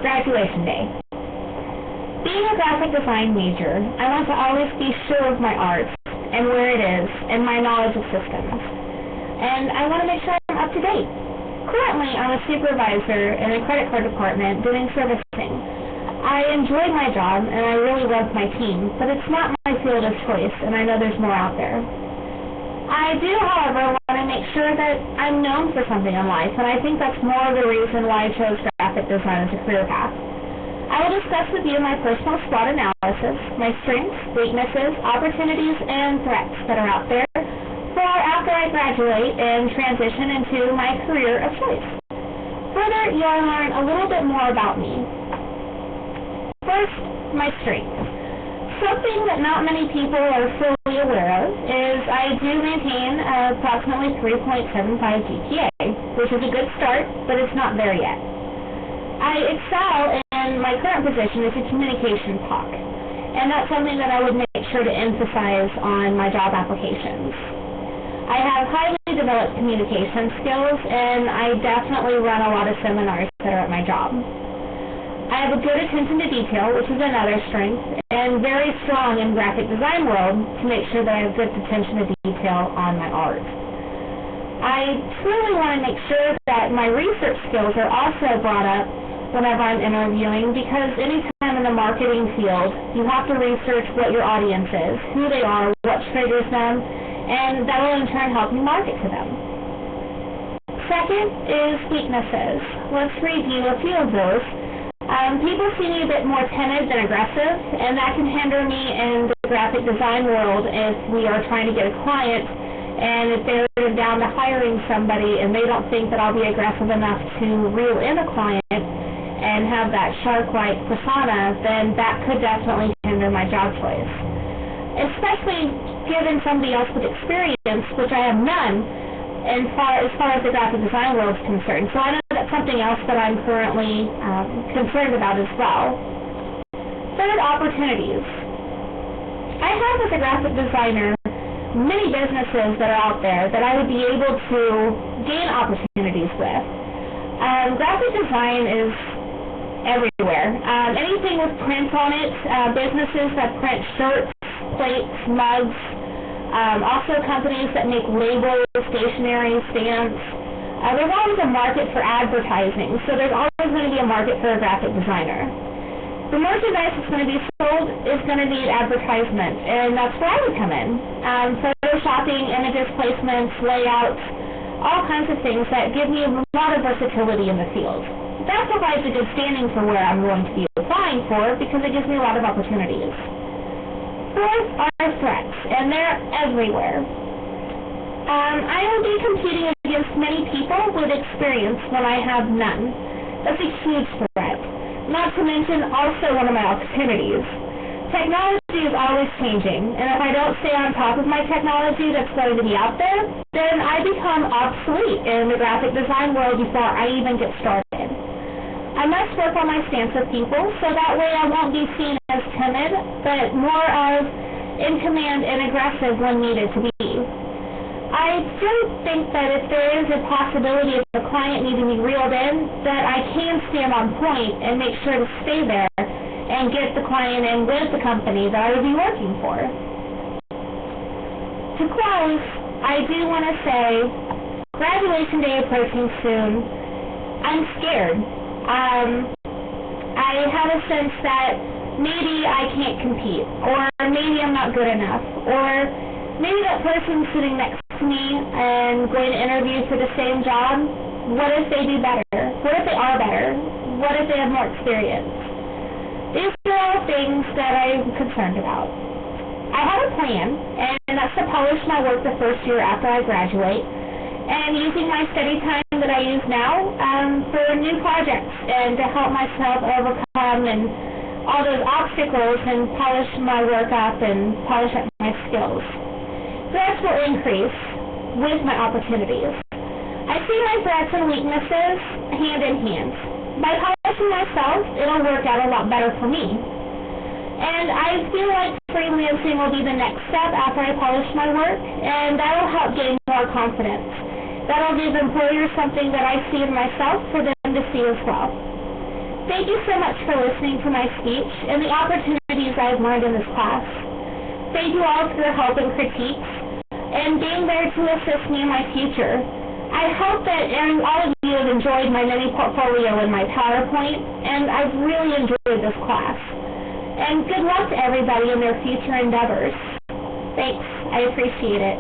Graduation day. Being a graphic design major, I want to always be sure of my art and where it is and my knowledge of systems. And I want to make sure I'm up to date. Currently, I'm a supervisor in a credit card department doing servicing. I enjoy my job and I really love my team, but it's not my field of choice and I know there's more out there. I do, however, want to make sure that I'm known for something in life, and I think that's more of the reason why I chose graphic design as a career path. I will discuss with you my personal SWOT analysis, my strengths, weaknesses, opportunities, and threats that are out there for after I graduate and transition into my career of choice. Further, you'll learn a little bit more about me. First, my strengths. Something that not many people are fully aware of is I do maintain approximately 3.75 GPA, which is a good start, but it's not there yet. I excel in my current position as a communication talk, and that's something that I would make sure to emphasize on my job applications. I have highly developed communication skills, and I definitely run a lot of seminars that are at my job. I have a good attention to detail, which is another strength, and very strong in graphic design world to make sure that I have good attention to detail on my art. I truly want to make sure that my research skills are also brought up whenever I'm interviewing, because anytime in the marketing field, you have to research what your audience is, who they are, what triggers them, and that will in turn help you market to them. Second is weaknesses. Let's review a few of those. People see me a bit more timid than aggressive, and that can hinder me in the graphic design world if we are trying to get a client, and if they're down to hiring somebody and they don't think that I'll be aggressive enough to reel in a client and have that shark-like persona, then that could definitely hinder my job choice. Especially given somebody else with experience, which I have none, as far as the graphic design world is concerned. So I know that's something else that I'm currently concerned about as well. Third, opportunities. I have, as a graphic designer, many businesses that are out there that I would be able to gain opportunities with. Graphic design is everywhere. Anything with print on it, businesses that print shirts, plates, mugs, also companies that make labels, stationery, stamps. There's always a market for advertising, so there's always going to be a market for a graphic designer. The merchandise that's going to be sold is going to need advertisement, and that's where I would come in. Photoshopping, images, placements, layouts, all kinds of things that give me a lot of versatility in the field. That provides a good standing for where I'm going to be applying for, because it gives me a lot of opportunities. Fourth are threats, and they're everywhere. I will be competing against many people with experience when I have none. That's a huge threat. Not to mention also one of my opportunities. Technology is always changing, and if I don't stay on top of my technology that's going to be out there, then I become obsolete in the graphic design world before I even get started. I must work on my stance with people, so that way I won't be seen as timid, but more of in command and aggressive when needed to be. I do think that if there is a possibility of a client needing to be reeled in, that I can stand on point and make sure to stay there and get the client in with the company that I would be working for. To close, I do want to say, graduation day approaching soon. I'm scared. I have a sense that maybe I can't compete, or maybe I'm not good enough, or maybe that person sitting next to me and going to interview for the same job, what if they do better? What if they are better? What if they have more experience? These are all things that I'm concerned about. I have a plan, and that's to polish my work the first year after I graduate, and using my study time that I use now for new projects and to help myself overcome and all those obstacles and polish my work up and polish up my skills. Threats will increase with my opportunities. I see my threats and weaknesses hand in hand. By polishing myself, it'll work out a lot better for me. And I feel like freelancing will be the next step after I polish my work, and that'll help gain more confidence. That'll give employers something that I see in myself for them to see as well. Thank you so much for listening to my speech and the opportunities I've learned in this class. Thank you all for your help and critiques, and being there to assist me in my future. I hope that all of you have enjoyed my mini portfolio and my PowerPoint, and I've really enjoyed this class. And good luck to everybody in their future endeavors. Thanks. I appreciate it.